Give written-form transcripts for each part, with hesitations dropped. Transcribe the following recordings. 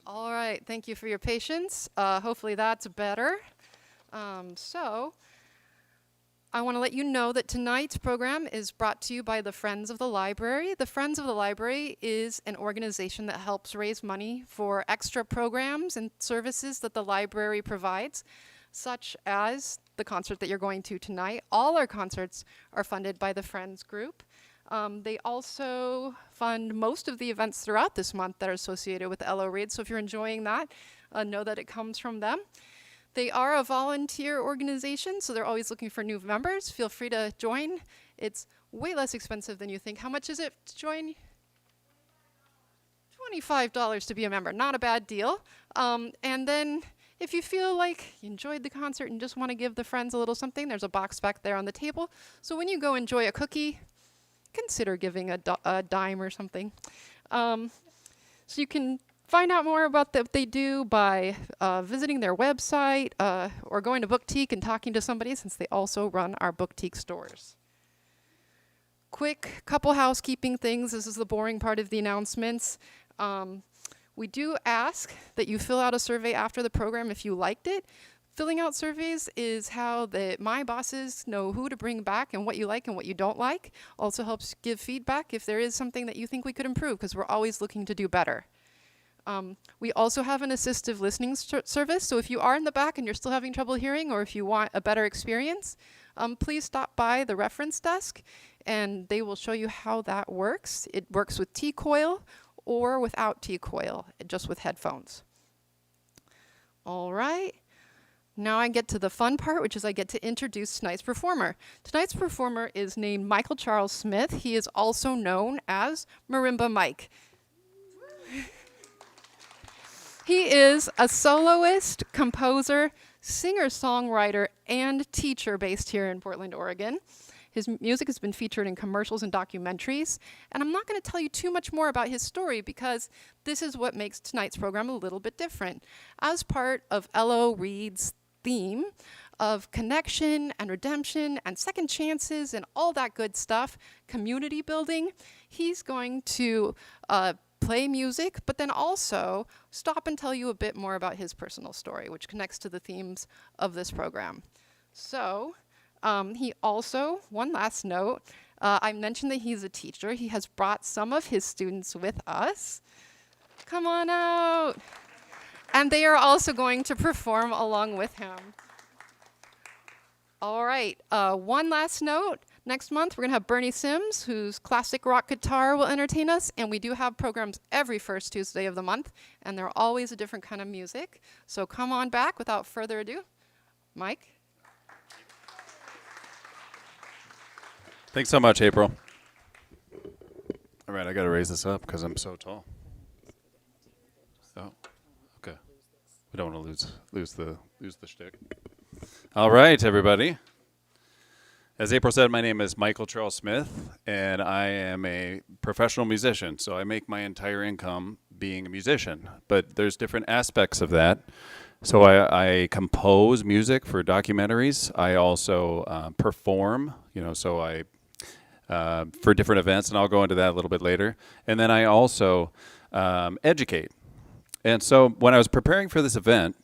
All right, thank you for your patience. Hopefully that's better. So, I want to let you know that tonight's program is brought to you by the Friends of the Library. The Friends of the Library is an organization that helps raise money for extra programs and services that the library provides, such as the concert that you're going to tonight. All our concerts are funded by the Friends group. They also fund most of the events throughout this month that are associated with LO Read. So if you're enjoying that, know that it comes from them. They are a volunteer organization, so they're always looking for new members. Feel free to join. It's way less expensive than you think. How much is it to join? $25 to be a member. Not a bad deal. And then if you feel like you enjoyed the concert and just want to give the friends a little something, there's a box back there on the table. So when you go enjoy a cookie, consider giving a dime or something. So you can find out more about what they do by visiting their website or going to Booktique and talking to somebody, since they also run our Booktique stores. Quick couple housekeeping things. This is the boring part of the announcements. We do ask that you fill out a survey after the program if you liked it. Filling out surveys is how my bosses know who to bring back and what you like and what you don't like. Also helps give feedback if there is something that you think we could improve, because we're always looking to do better. We also have an assistive listening service, so if you are in the back and you're still having trouble hearing, or if you want a better experience, please stop by the reference desk and they will show you how that works. It works with T-coil or without T-coil, just with headphones. All right. Now I get to the fun part, which is I get to introduce tonight's performer. Tonight's performer is named Michael Charles Smith. He is also known as Marimba Mike. He is a soloist, composer, singer-songwriter, and teacher based here in Portland, Oregon. His music has been featured in commercials and documentaries, and I'm not going to tell you too much more about his story because this is what makes tonight's program a little bit different. As part of LO Read's theme of connection and redemption and second chances and all that good stuff, community building, he's going to play music, but then also stop and tell you a bit more about his personal story, which connects to the themes of this program. So he also, one last note, I mentioned that he's a teacher. He has brought some of his students with us. Come on out. And they are also going to perform along with him. All right, one last note. Next month, we're going to have Bernie Sims, whose classic rock guitar will entertain us, and we do have programs every first Tuesday of the month, and they're always a different kind of music. So come on back. Without further ado, Mike. Thanks so much, April. All right, I got to raise this up because I'm so tall. Oh, okay. We don't want to lose the shtick. All right, everybody. As April said, my name is Michael Charles Smith, and I am a professional musician. So I make my entire income being a musician, but there's different aspects of that. So I compose music for documentaries. I also perform, so I for different events, and I'll go into that a little bit later. And then I also educate. And so when I was preparing for this event,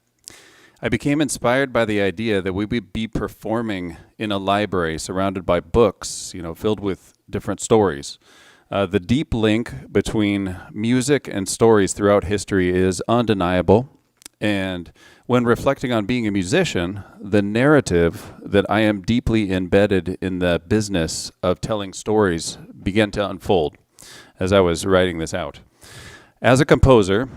I became inspired by the idea that we would be performing in a library surrounded by books, filled with different stories. The deep link between music and stories throughout history is undeniable. And when reflecting on being a musician, the narrative that I am deeply embedded in the business of telling stories began to unfold as I was writing this out. As a composer,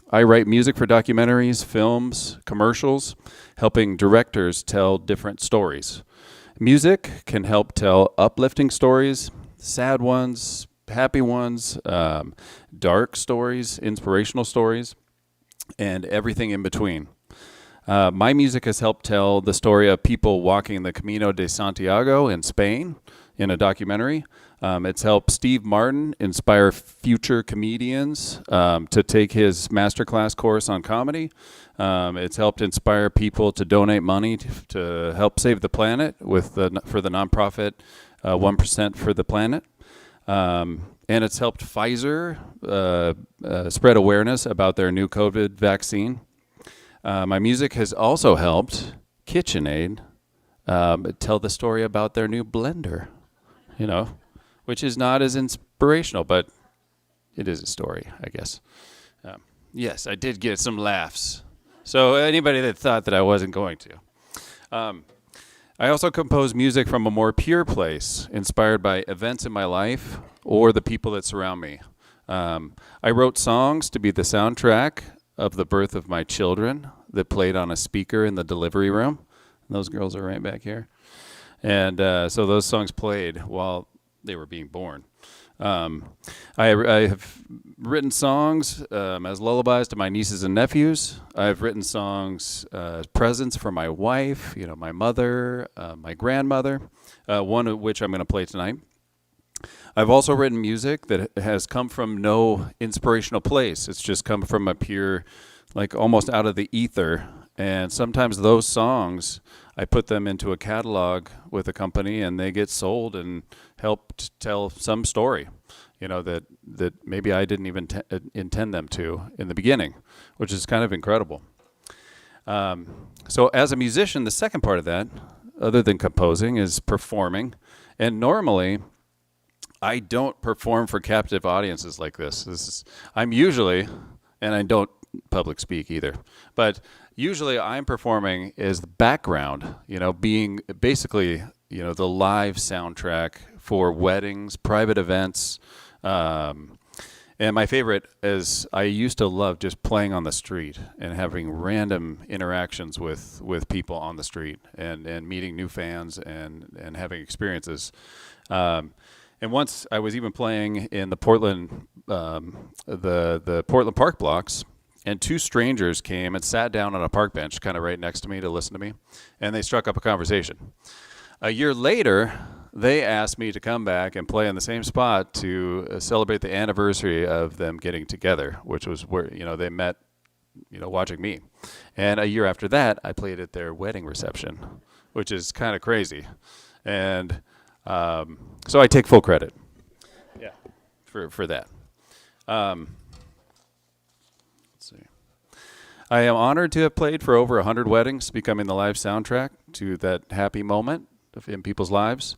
I write music for documentaries, films, commercials, helping directors tell different stories. Music can help tell uplifting stories, sad ones, happy ones, dark stories, inspirational stories, and everything in between. My music has helped tell the story of people walking the Camino de Santiago in Spain in a documentary. It's helped Steve Martin inspire future comedians to take his masterclass course on comedy. It's helped inspire people to donate money to help save the planet for the nonprofit 1% for the Planet. And it's helped Pfizer spread awareness about their new COVID vaccine. My music has also helped KitchenAid tell the story about their new blender, which is not as inspirational, but it is a story, I guess. Yes, I did get some laughs. So anybody that thought that I wasn't going to. I also compose music from a more pure place, inspired by events in my life or the people that surround me. I wrote songs to be the soundtrack of the birth of my children that played on a speaker in the delivery room. Those girls are right back here. And so those songs played while they were being born. I have written songs as lullabies to my nieces and nephews. I've written songs as presents for my wife, my mother, my grandmother, one of which I'm going to play tonight. I've also written music that has come from no inspirational place. It's just come from a pure, almost out of the ether. And sometimes those songs, I put them into a catalog with a company and they get sold and help tell some story, that maybe I didn't even intend them to in the beginning, which is kind of incredible. So as a musician, the second part of that, other than composing, is performing. And normally, I don't perform for captive audiences like this. I'm usually, and I don't public speak either, but usually I'm performing as the background, being basically, the live soundtrack for weddings, private events. And my favorite is I used to love just playing on the street and having random interactions with people on the street and meeting new fans and having experiences. And once I was even playing in the Portland, the Portland Park blocks, and two strangers came and sat down on a park bench kind of right next to me to listen to me, and they struck up a conversation. A year later, they asked me to come back and play in the same spot to celebrate the anniversary of them getting together, which was where, they met, watching me. And a year after that, I played at their wedding reception, which is kind of crazy. And so I take full credit for that. Let's see. I am honored to have played for over 100 weddings, becoming the live soundtrack to that happy moment in people's lives.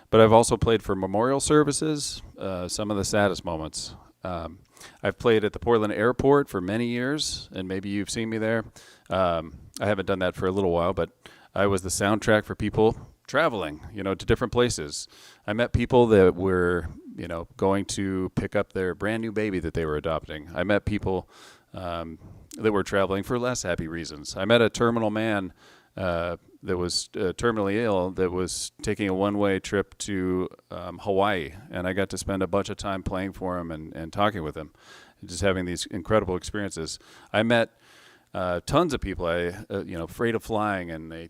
But I've also played for memorial services, some of the saddest moments. I've played at the Portland airport for many years, and maybe you've seen me there. I haven't done that for a little while, but I was the soundtrack for people traveling, to different places. I met people that were, going to pick up their brand new baby that they were adopting. I met people that were traveling for less happy reasons. I met a terminal man that was terminally ill that was taking a one-way trip to Hawaii, and I got to spend a bunch of time playing for him and talking with him, and just having these incredible experiences. I met tons of people, afraid of flying, and they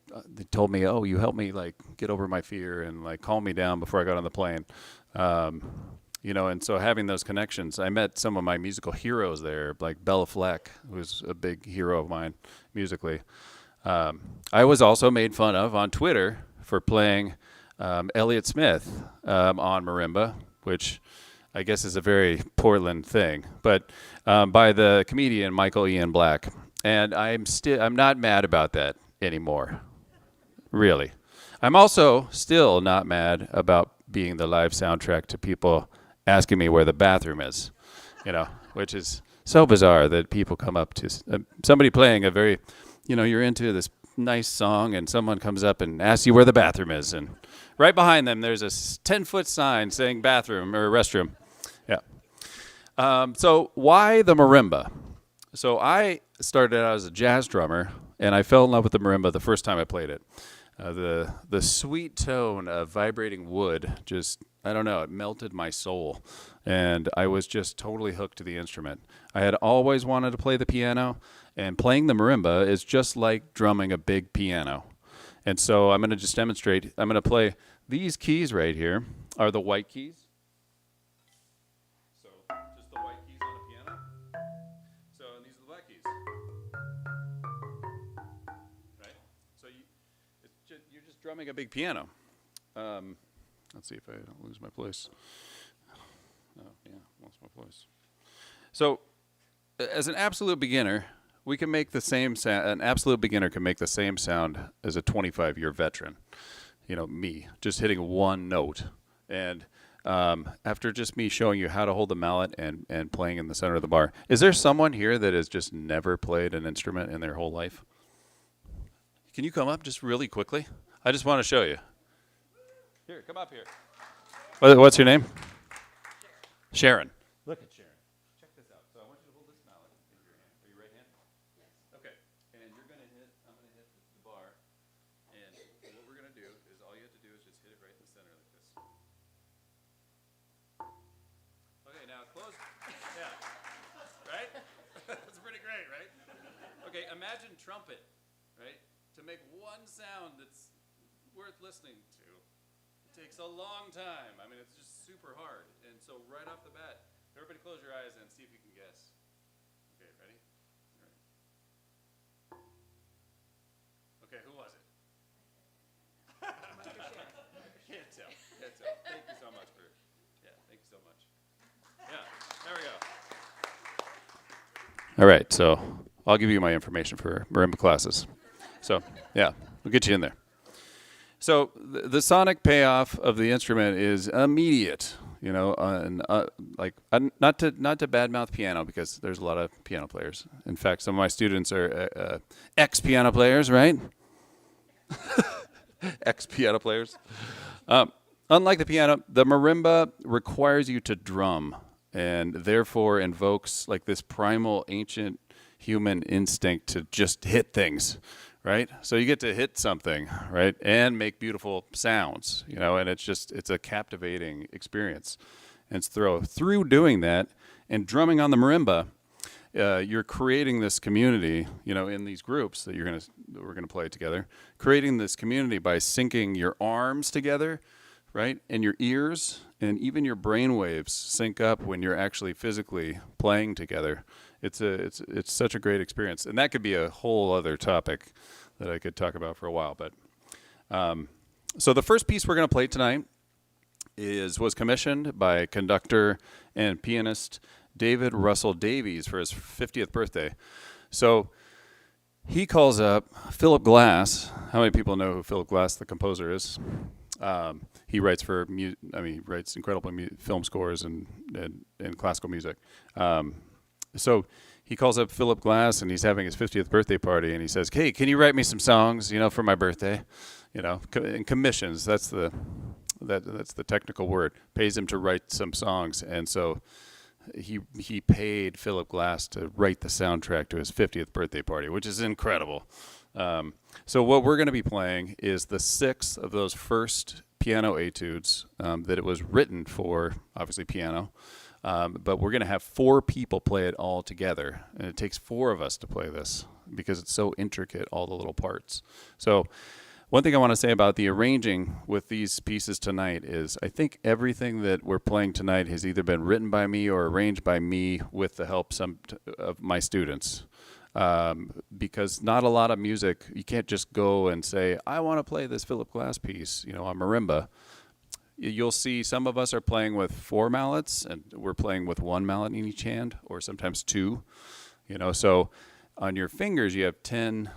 told me, "Oh, you helped me get over my fear and calm me down before I got on the plane." And so having those connections, I met some of my musical heroes there, like Bella Fleck, who's a big hero of mine musically. I was also made fun of on Twitter for playing Elliott Smith on Marimba, which I guess is a very Portland thing, but by the comedian Michael Ian Black. And I'm not mad about that anymore, really. I'm also still not mad about being the live soundtrack to people asking me where the bathroom is, which is so bizarre that people come up to somebody playing a very, you're into this nice song and someone comes up and asks you where the bathroom is. And right behind them, there's a 10-foot sign saying bathroom or restroom. Yeah. So why the marimba? So I started out as a jazz drummer, and I fell in love with the marimba the first time I played it. The sweet tone of vibrating wood just, I don't know, it melted my soul. And I was just totally hooked to the instrument. I had always wanted to play the piano, and playing the marimba is just like drumming a big piano. And so I'm going to just demonstrate. I'm going to play these keys right here are the white keys. So just the white keys on the piano. So and these are the black keys. Right? So you're just drumming a big piano. Let's see if I don't lose my place. noise. So, as an absolute beginner, we can make the same sound. An absolute beginner can make the same sound as a 25-year veteran. You know, me just hitting one note, and after just me showing you how to hold the mallet and playing in the center of the bar, is there someone here that has just never played an instrument in their whole life? Can you come up just really quickly? I just want to show you. Here, come up here. What's your name? Sharon. Look at Sharon. Check this out. So I want you to hold this mallet in your hand. Are you right hand? Yes. Okay. And you're going to hit, I'm going to hit the bar. And what we're going to do is all you have to do is just hit it right in the center like this. Okay, now close. Yeah. Right? That's pretty great, right? Okay, imagine trumpet, right? To make one sound that's worth listening to. Takes a long time. I mean, it's just super hard. And so right off the bat, everybody close your eyes and see if you can guess. Okay, ready? All right. Okay, who was it? Can't tell. Can't tell. Thank you so much thank you so much. Yeah, there we go. All right, so I'll give you my information for marimba classes. So, yeah, we'll get you in there. So the sonic payoff of the instrument is immediate, you know, not to badmouth piano, because there's a lot of piano players. In fact, some of my students are ex-piano players, right? Ex-piano players. Unlike the piano, the marimba requires you to drum, and therefore invokes like this primal ancient human instinct to just hit things. Right? So you get to hit something, right? And make beautiful sounds, you know, and it's a captivating experience. And through doing that and drumming on the marimba, you're creating this community, you know, in these groups that we're gonna play together, creating this community by syncing your arms together, right? And your ears and even your brain waves sync up when you're actually physically playing together. It's such a great experience, and that could be a whole other topic that I could talk about for a while. But so the first piece we're going to play tonight was commissioned by conductor and pianist David Russell Davies for his 50th birthday. So he calls up Philip Glass. How many people know who Philip Glass, the composer, is? He writes he writes incredible film scores and classical music. So he calls up Philip Glass, and he's having his 50th birthday party, and he says, "Hey, can you write me some songs, you know, for my birthday?" You know, and commissions. That's the technical word. Pays him to write some songs, and so he paid Philip Glass to write the soundtrack to his 50th birthday party, which is incredible. So what we're going to be playing is the 6th of those first piano etudes that it was written for, obviously piano. But we're going to have 4 people play it all together. And it takes 4 of us to play this because it's so intricate, all the little parts. So one thing I want to say about the arranging with these pieces tonight is I think everything that we're playing tonight has either been written by me or arranged by me with the help of my students. Because not a lot of music, you can't just go and say, I want to play this Philip Glass piece, you know, on marimba. You'll see some of us are playing with 4 mallets, and we're playing with 1 mallet in each hand, or sometimes 2. You know, so on your fingers we have 10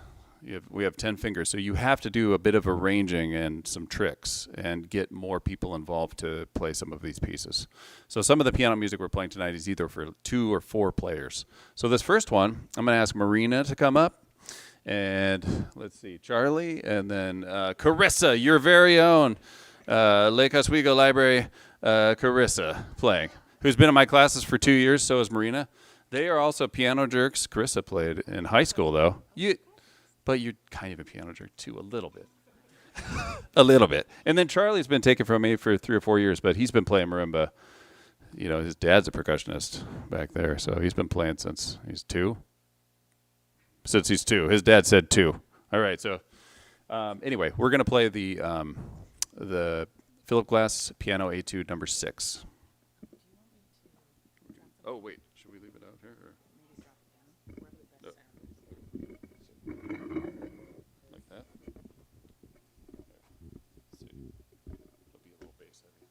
fingers, so you have to do a bit of arranging and some tricks and get more people involved to play some of these pieces. So some of the piano music we're playing tonight is either for 2 or 4 players. So this first one, I'm going to ask Marina to come up, and let's see, Charlie, and then Carissa, your very own Lake Oswego Library, Carissa playing, who's been in my classes for 2 years. So is Marina. They are also piano jerks. Carissa played in high school, though. But you're kind of a piano jerk, too, a little bit. A little bit. And then Charlie's been taken from me for 3 or 4 years, but he's been playing marimba. You know, his dad's a percussionist back there, so he's been playing since he's 2. Since he's 2. His dad said 2. All right, so anyway, we're going to play the Philip Glass Piano Etude number 6. Oh, wait. Should we leave it out here? Or? No. Like that? Let's see. It'll be a little bass heavy.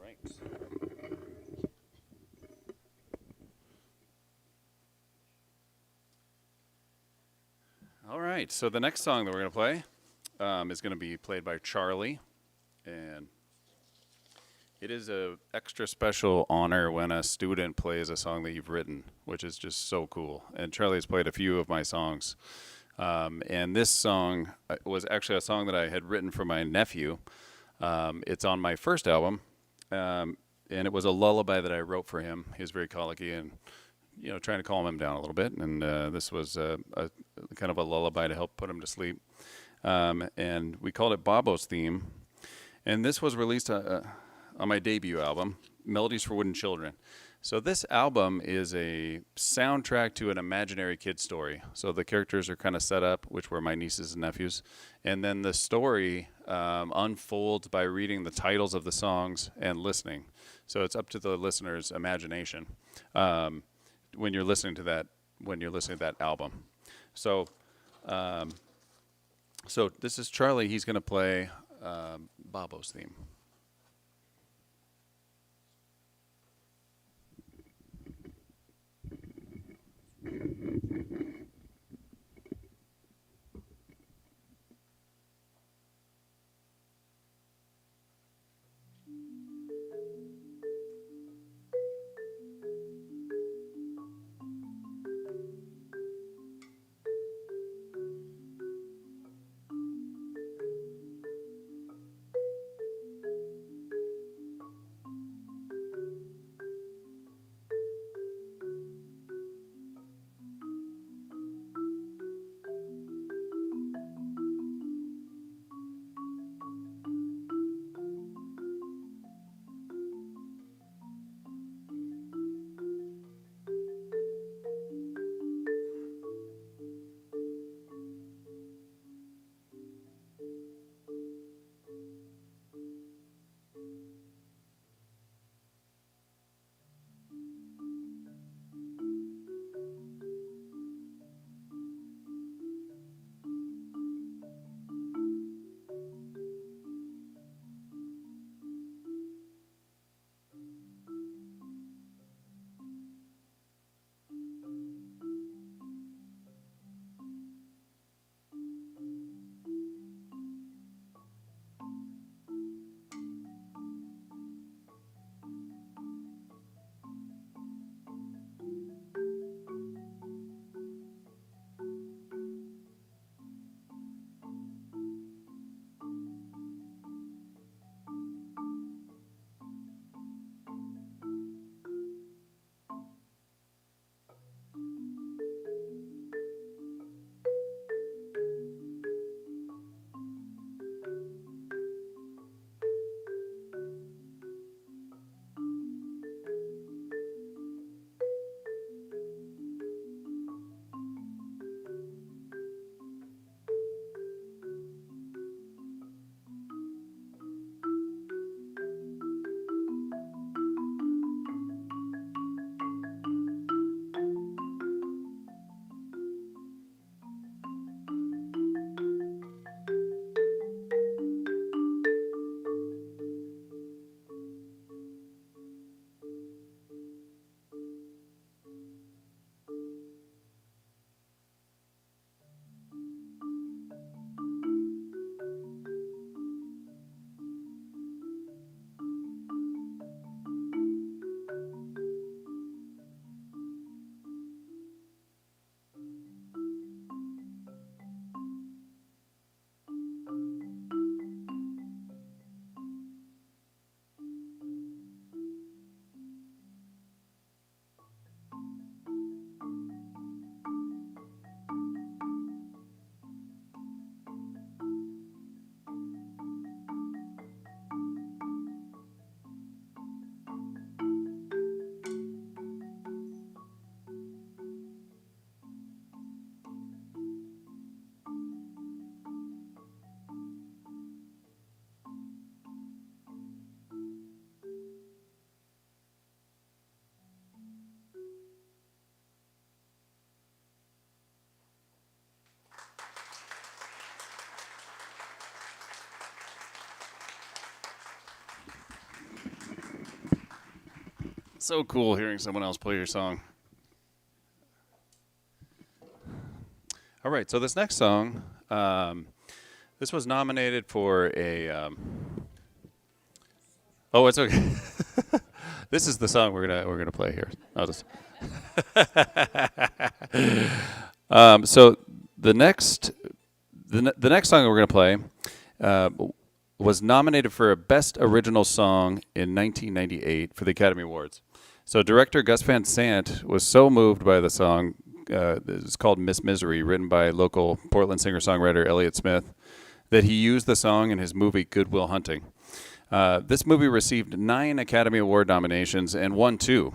right. All right. So the next song that we're going to play is going to be played by Charlie, and it is a extra special honor when a student plays a song that you've written, which is just so cool. And Charlie's played a few of my songs, and this song was actually a song that I had written for my nephew. It's on my first album, and it was a lullaby that I wrote for him. He was very colicky and, trying to calm him down a little bit. And this was a kind of a lullaby to help put him to sleep. And we called it Bobo's Theme. And this was released on my debut album, Melodies for Wooden Children. So this album is a soundtrack to an imaginary kid story. So the characters are kind of set up, which were my nieces and nephews. And then the story unfolds by reading the titles of the songs and listening. So it's up to the listener's imagination when you're listening to that album. So this is Charlie. He's going to play Bobo's Theme. so cool hearing someone else play your song. All right, so this next song, this was nominated for a. Oh, it's okay. This is the song we're gonna play here. I'll just. So the next song we're gonna play was nominated for a Best Original Song in 1998 for the Academy Awards. So director Gus Van Sant was so moved by the song. It's called Miss Misery, written by local Portland singer-songwriter Elliott Smith, that he used the song in his movie Good Will Hunting. This movie received 9 Academy Award nominations and won 2.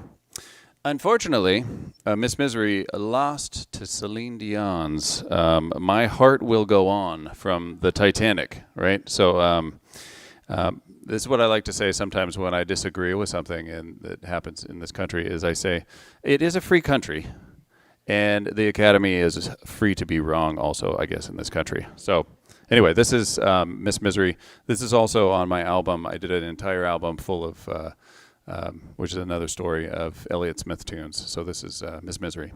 Unfortunately, Miss Misery lost to Celine Dion's My Heart Will Go On from the Titanic, right? So this is what I like to say sometimes when I disagree with something and that happens in this country is I say, it is a free country, and the Academy is free to be wrong also, I guess, in this country. So anyway, this is Miss Misery. This is also on my album. I did an entire album full of, which is another story, of Elliott Smith tunes. So this is Miss Misery.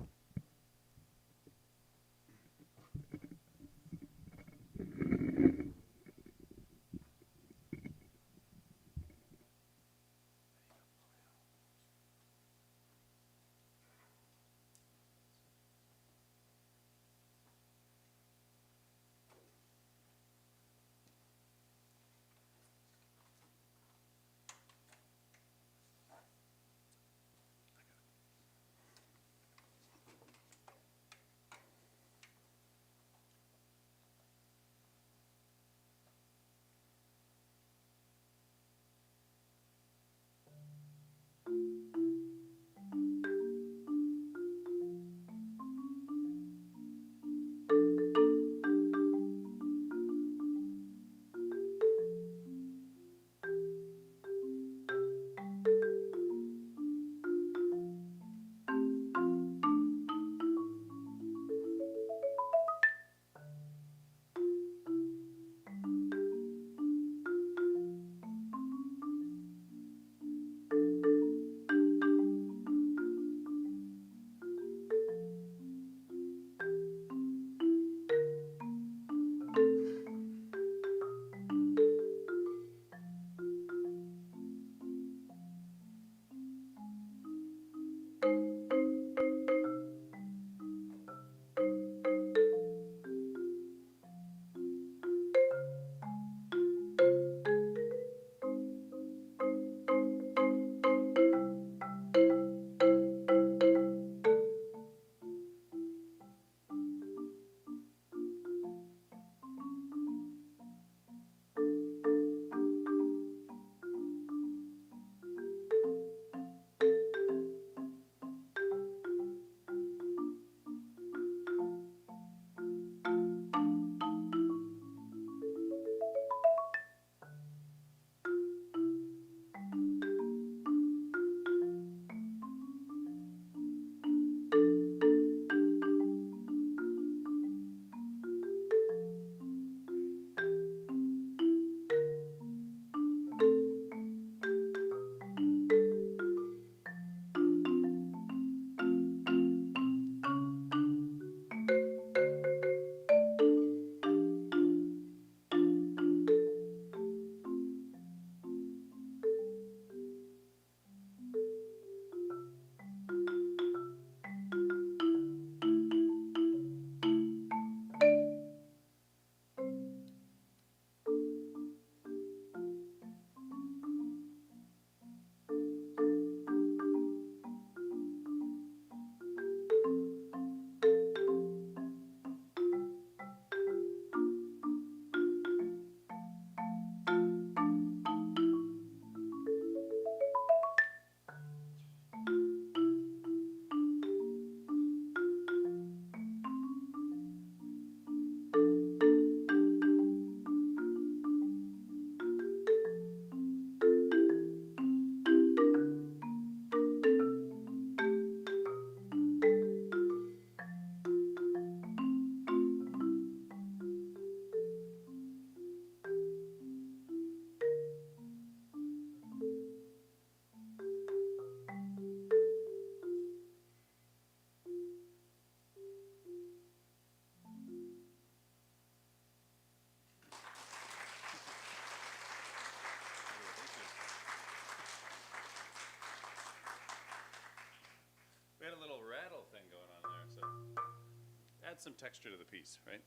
some texture to the piece, right?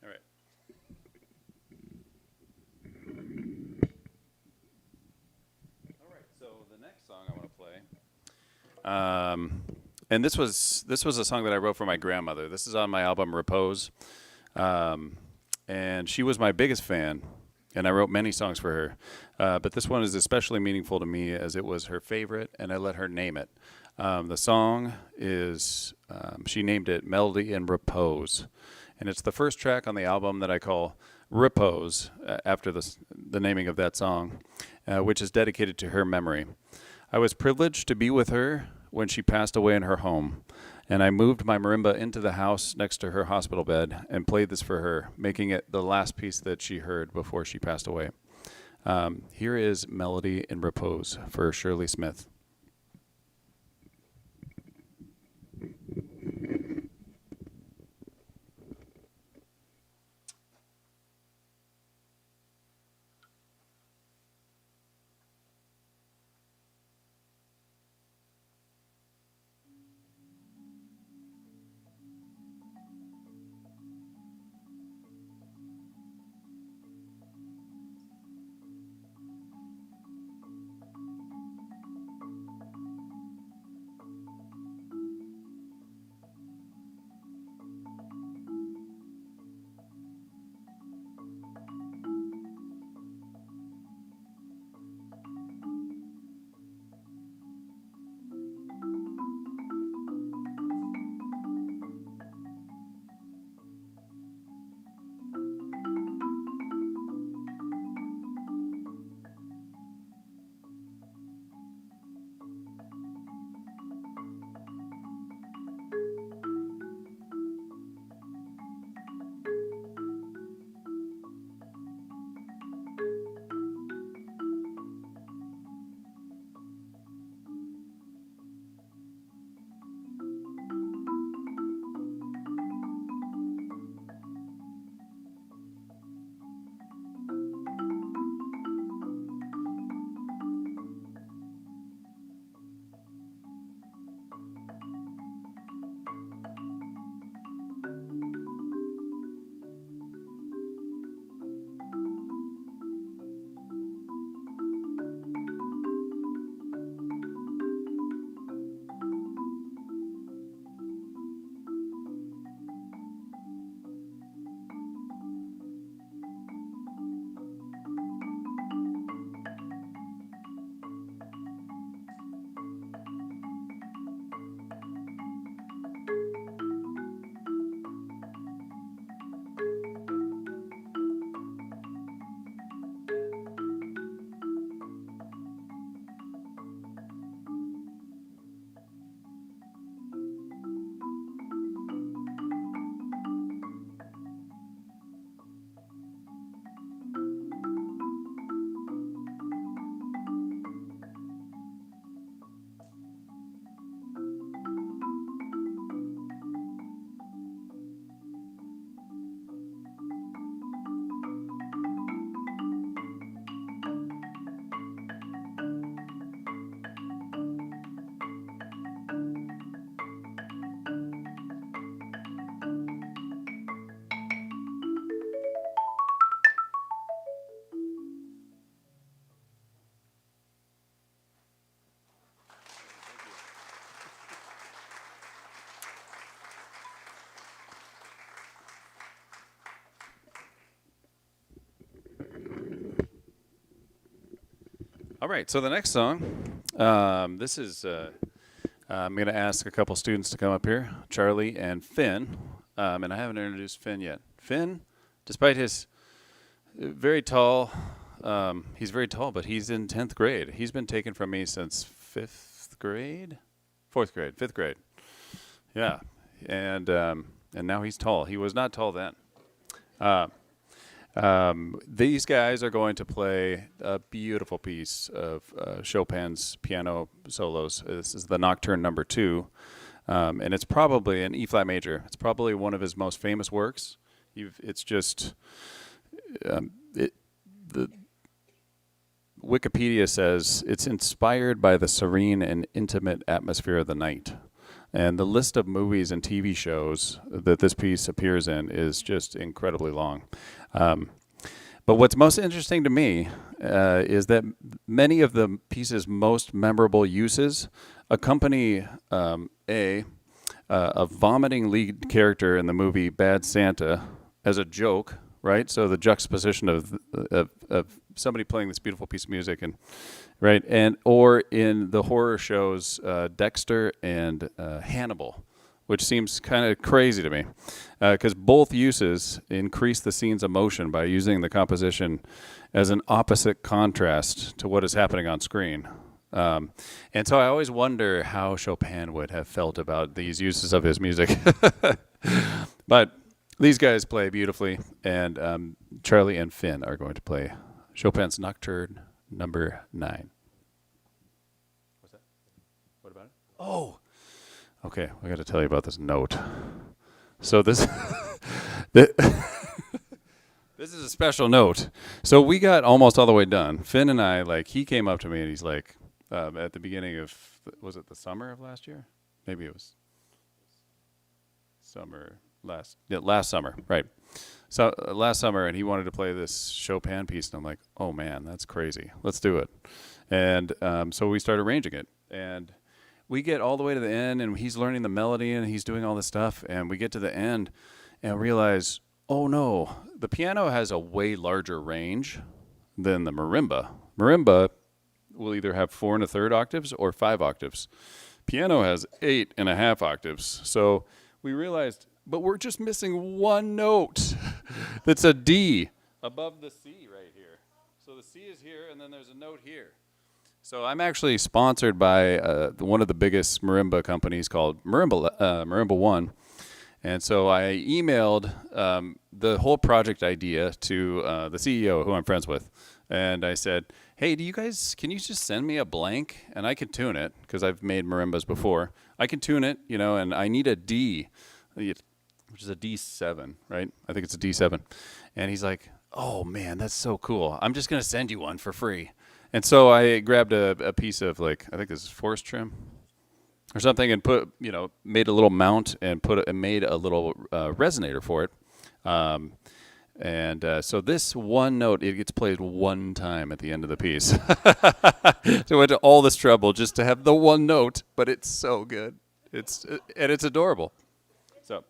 All right. All right. So the next song I want to play, and this was a song that I wrote for my grandmother. This is on my album Repose, and she was my biggest fan. And I wrote many songs for her, but this one is especially meaningful to me as it was her favorite, and I let her name it. The song is, she named it Melody in Repose, and it's the first track on the album that I call Repose, after the naming of that song, which is dedicated to her memory. I was privileged to be with her when she passed away in her home, and I moved my marimba into the house next to her hospital bed and played this for her, making it the last piece that she heard before she passed away. Here is Melody in Repose for Shirley Smith. All right, so the next song, this is, I'm going to ask a couple students to come up here, Charlie and Finn, and I haven't introduced Finn yet. Finn, despite his very tall, he's very tall, but he's in 10th grade. He's been taken from me since 5th grade? 4th grade, 5th grade. Yeah, and now he's tall. He was not tall then. These guys are going to play a beautiful piece of Chopin's piano solos. This is the Nocturne Number 2, and it's probably an E-flat major. It's probably one of his most famous works. It's just the Wikipedia says it's inspired by the serene and intimate atmosphere of the night. And the list of movies and TV shows that this piece appears in is just incredibly long. But what's most interesting to me is that many of the piece's most memorable uses accompany a vomiting lead character in the movie Bad Santa as a joke, right? So the juxtaposition of somebody playing this beautiful piece of music, and right, and or in the horror shows Dexter and Hannibal, which seems kind of crazy to me, because both uses increase the scene's emotion by using the composition as an opposite contrast to what is happening on screen. And so I always wonder how Chopin would have felt about these uses of his music. But these guys play beautifully, and Charlie and Finn are going to play Chopin's Nocturne number 9. What's that? What about it? Oh! Okay, I got to tell you about this note. So this this is a special note. So we got almost all the way done. Finn and I, like, he came up to me and he's like, at the beginning of, was it the summer of last year? Maybe it was last summer, right. So last summer, and he wanted to play this Chopin piece, and I'm like, oh man, that's crazy. Let's do it. And so we started arranging it. And we get all the way to the end, and he's learning the melody, and he's doing all this stuff, and we get to the end and realize, oh no, the piano has a way larger range than the marimba. Marimba will either have 4 1/3 octaves or 5 octaves. Piano has 8 1/2 octaves. So we realized, but we're just missing one note. That's a D above the C right here. So the C is here, and then there's a note here. So I'm actually sponsored by one of the biggest marimba companies called Marimba One. And so I emailed the whole project idea to the CEO, who I'm friends with. And I said, hey, can you just send me a blank? And I can tune it, because I've made marimbas before. I can tune it, and I need a D, which is a D7, right? I think it's a D7. And he's like, oh man, that's so cool. I'm just going to send you one for free. And so I grabbed a piece of, like, I think this is forest trim or something, and made a little mount and made a little resonator for it. So this one note, it gets played one time at the end of the piece. So I went to all this trouble just to have the one note, but it's so good. It's adorable. So.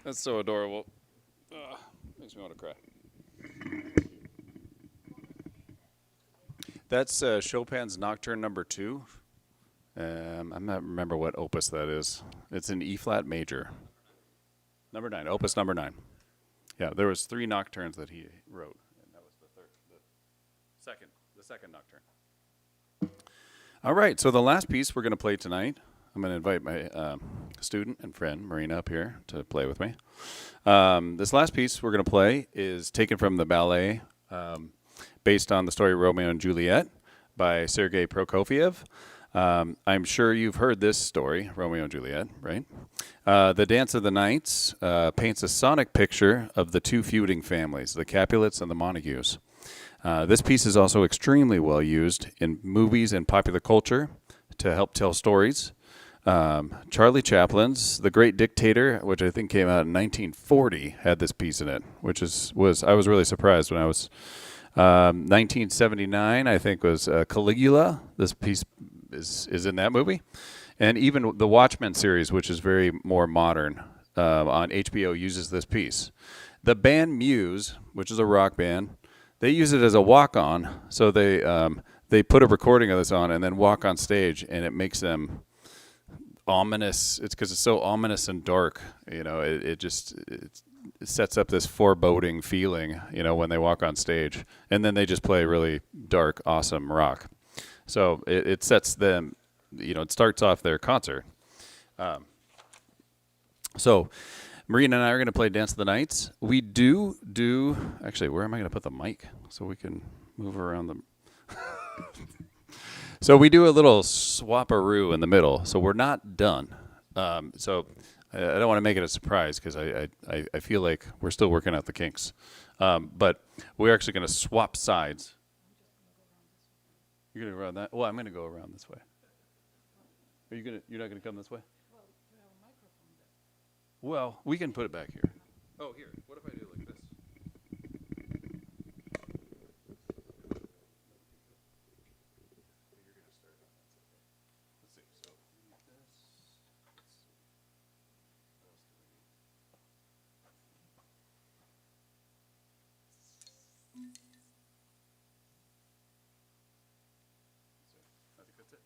That's so adorable. Makes me want to cry. That's Chopin's Nocturne Number 2. I'm not remember what opus that is. It's in E flat major. Number 9, opus number 9. Yeah, there was 3 nocturnes that he wrote, and that was the second nocturne. All right, so the last piece we're going to play tonight, I'm going to invite my student and friend Marina up here to play with me. This last piece we're going to play is taken from the ballet based on the story Romeo and Juliet by Sergei Prokofiev. I'm sure you've heard this story, Romeo and Juliet, right? The Dance of the Knights paints a sonic picture of the 2 feuding families, the Capulets and the Montagues. This piece is also extremely well used in movies and popular culture to help tell stories. Charlie Chaplin's The Great Dictator, which I think came out in 1940, had this piece in it, which I was really surprised when I was 1979, I think, was Caligula. This piece is in that movie. And even the Watchmen series, which is very more modern, on HBO, uses this piece. The band Muse, which is a rock band, they use it as a walk-on. So they put a recording of this on and then walk on stage, and it makes them ominous. It's because it's so ominous and dark. You know, it sets up this foreboding feeling, you know, when they walk on stage. And then they just play really dark, awesome rock. So it sets them, you know, it starts off their concert. So Marina and I are going to play Dance of the Knights. We do, actually, where am I going to put the mic so we can move around the... So we do a little swap-a-roo in the middle. So we're not done. So I don't want to make it a surprise because I feel like we're still working out the kinks. But we're actually going to swap sides. You're going to go around that? Well, I'm going to go around this way. You're not going to come this way? Well, we can put it back here. Oh, here. What if I do like this? You're going to start on that. Let's see. So, this. I think that's it.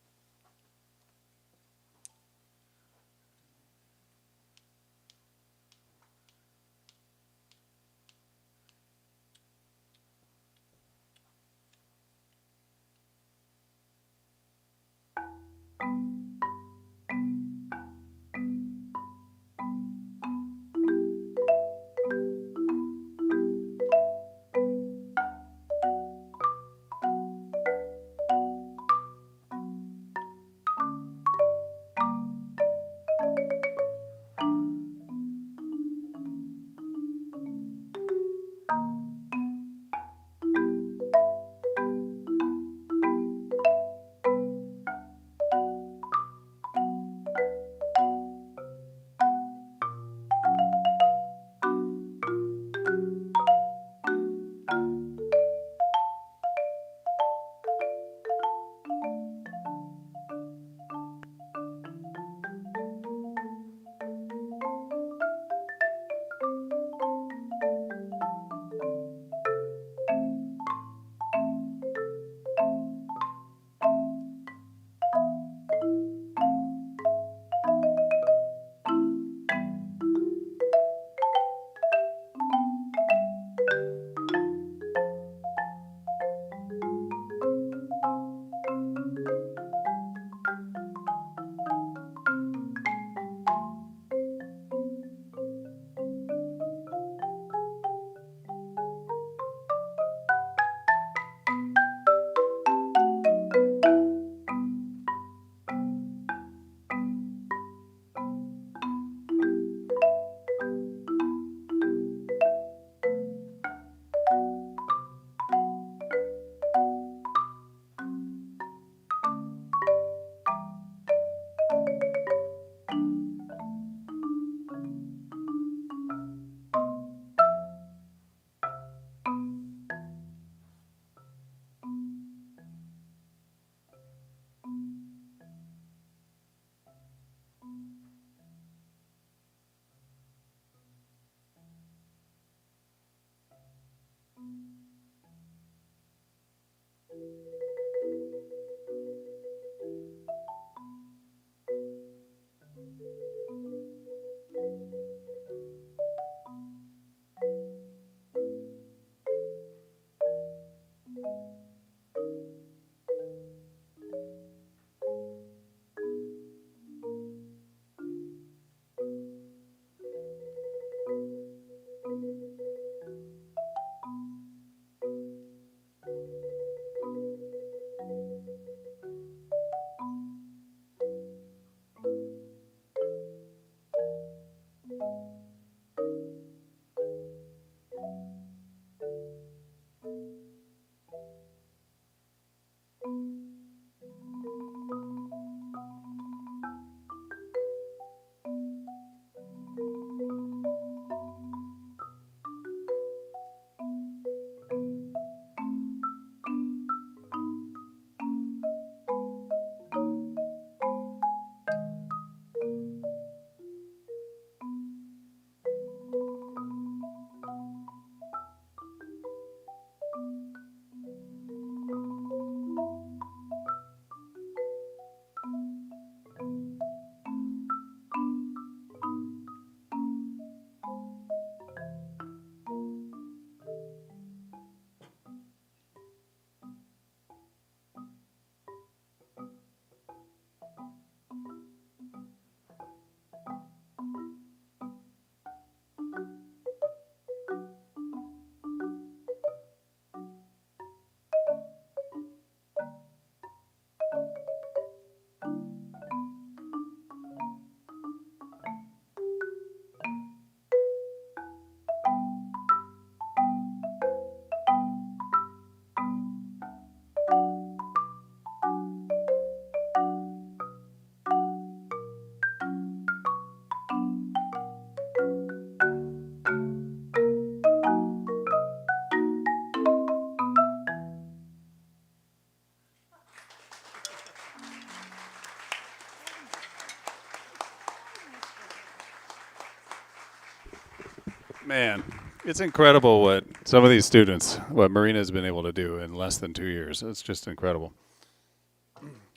Man, it's incredible what some of these students, what Marina has been able to do in less than 2 years. It's just incredible.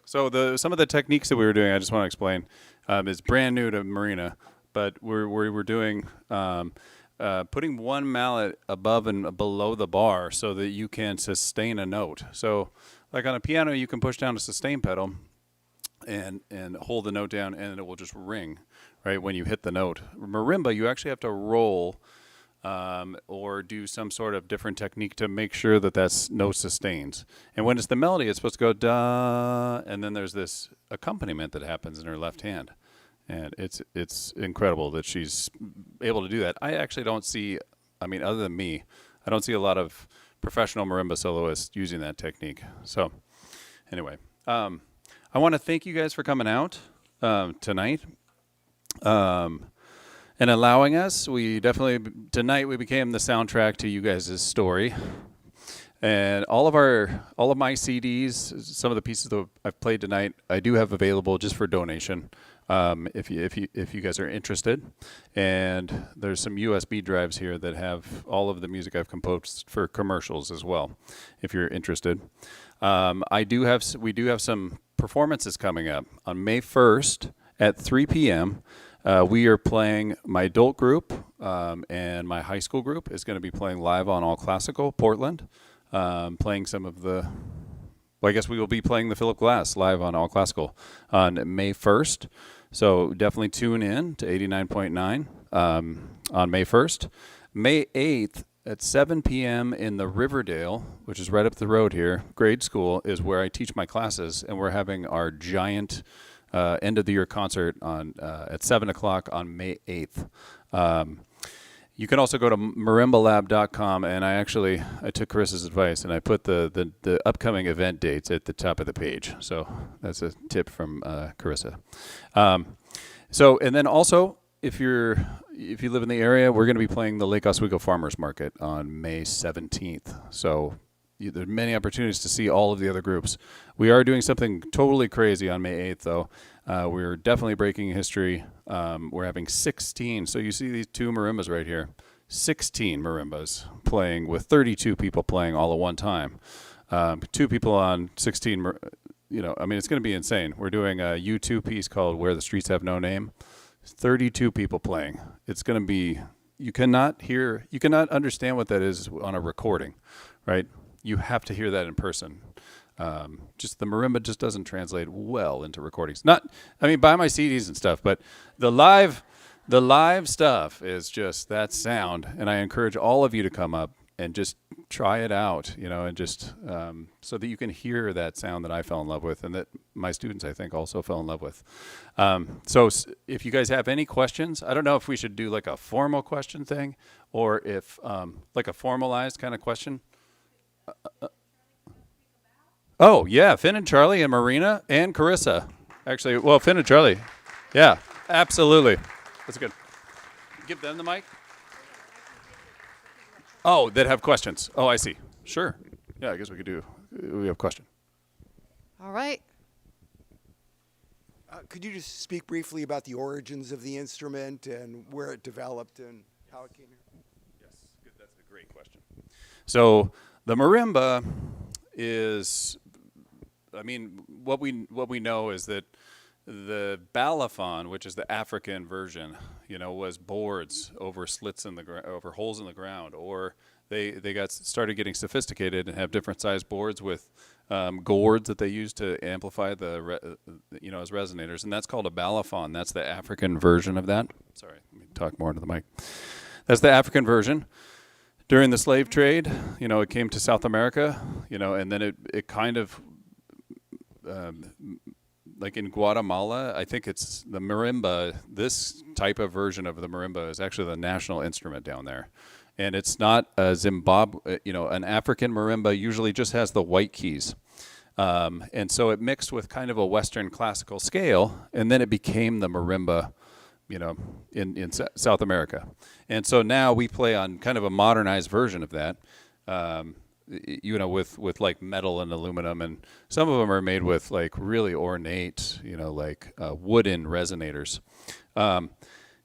So some of the techniques that we were doing, I just want to explain, is brand new to Marina, but we're doing putting one mallet above and below the bar so that you can sustain a note. So, like on a piano, you can push down a sustain pedal and hold the note down, and it will just ring, right, when you hit the note. Marimba, you actually have to roll or do some sort of different technique to make sure that that note sustains. And when it's the melody, it's supposed to go da, and then there's this accompaniment that happens in her left hand. And it's incredible that she's able to do that. I actually don't see, I mean, other than me, I don't see a lot of professional marimba soloists using that technique. So anyway, I want to thank you guys for coming out tonight. And allowing us. Tonight we became the soundtrack to you guys' story. And all of my CDs, some of the pieces that I've played tonight, I do have available just for donation, if you guys are interested. And there's some USB drives here that have all of the music I've composed for commercials as well, if you're interested. We do have some performances coming up on May 1st at 3 p.m. We are playing, my adult group and my high school group is going to be playing live on All Classical, Portland, playing some of I guess we will be playing the Philip Glass live on All Classical on May 1st. So definitely tune in to 89.9 on May 1st. May 8th at 7 p.m. in the Riverdale, which is right up the road here, grade school, is where I teach my classes, and we're having our giant end of the year concert on at 7 o'clock on May 8th. You can also go to marimbalab.com, and I took Carissa's advice and I put the upcoming event dates at the top of the page. So that's a tip from Carissa. And then also, if you live in the area, we're going to be playing the Lake Oswego Farmers Market on May 17th. So there are many opportunities to see all of the other groups. We are doing something totally crazy on May 8th, though. We're definitely breaking history. We're having 16. So you see these two marimbas right here. 16 marimbas playing with 32 people playing all at one time. 2 people on 16, it's going to be insane. We're doing a U2 piece called Where the Streets Have No Name. 32 people playing. It's going to be, you cannot understand what that is on a recording, right? You have to hear that in person. Just the marimba just doesn't translate well into recordings. Buy my CDs and stuff, but the live stuff is just that sound. And I encourage all of you to come up and just try it out, and just so that you can hear that sound that I fell in love with, and that my students, I think, also fell in love with. So if you guys have any questions, I don't know if we should do like a formal question thing, or if like a formalized kind of question. Oh, yeah, Finn and Charlie and Marina and Carissa. Actually, well, Finn and Charlie. Yeah, absolutely. That's good. Give them the mic. Oh, that have questions. Oh, I see. Sure. Yeah, I guess we have a question. All right. Could you just speak briefly about the origins of the instrument and where it developed and how it came here? Yes, good. That's a great question. So the marimba is, what we know is that the balafon, which is the African version, was boards over slits over holes in the ground, or they started getting sophisticated and have different sized boards with gourds that they use to amplify as resonators, and that's called a balafon. That's the African version of that. Sorry, let me talk more into the mic. That's the African version. During the slave trade, it came to South America, and then it kind of, like in Guatemala, I think it's the marimba. This type of version of the marimba is actually the national instrument down there. And it's not a an African marimba usually just has the white keys. And so it mixed with kind of a Western classical scale, and then it became the marimba, in South America. And so now we play on kind of a modernized version of that, with like metal and aluminum, and some of them are made with like really ornate, wooden resonators.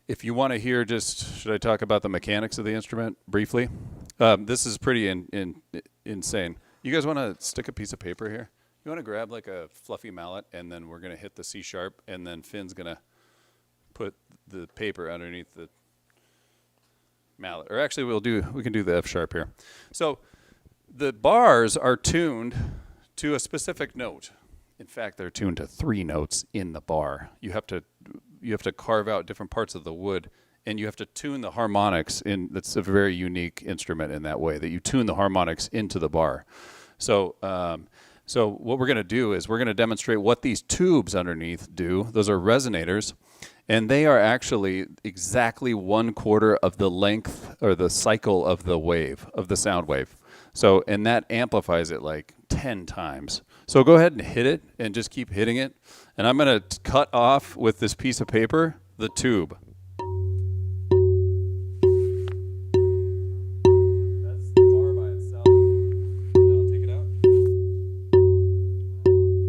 If you want to hear should I talk about the mechanics of the instrument briefly? This is pretty insane. You guys want to stick a piece of paper here? You want to grab like a fluffy mallet, and then we're going to hit the C sharp, and then Finn's going to put the paper underneath the mallet. Or actually, we can do the F sharp here. So the bars are tuned to a specific note. In fact, they're tuned to 3 notes in the bar. You have to carve out different parts of the wood, and you have to tune the harmonics in. That's a very unique instrument in that way, that you tune the harmonics into the bar. So what we're going to do is we're going to demonstrate what these tubes underneath do. Those are resonators, and they are actually exactly 1/4 of the length or the cycle of the wave, of the sound wave. So, and that amplifies it like 10 times. So go ahead and hit it and just keep hitting it. And I'm going to cut off with this piece of paper the tube. That's the bar by itself. Now take it out.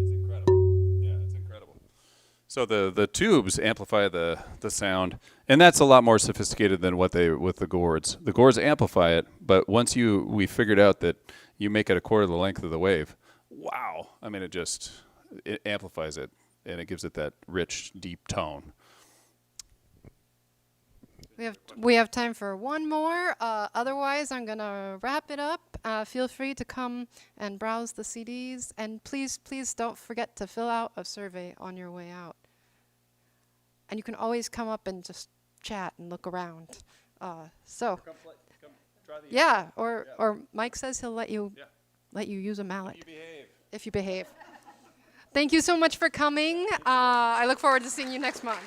It's incredible. Yeah, it's incredible. So the tubes amplify the sound, and that's a lot more sophisticated than with the gourds. The gourds amplify it, but once we figured out that you make it 1/4 the length of the wave, wow! I mean, it amplifies it, and it gives it that rich, deep tone. We have time for one more. Otherwise, I'm going to wrap it up. Feel free to come and browse the CDs. And please don't forget to fill out a survey on your way out. And you can always come up and just chat and look around. Come try the or Mike says he'll let you use a mallet. If you behave. Thank you so much for coming. I look forward to seeing you next month.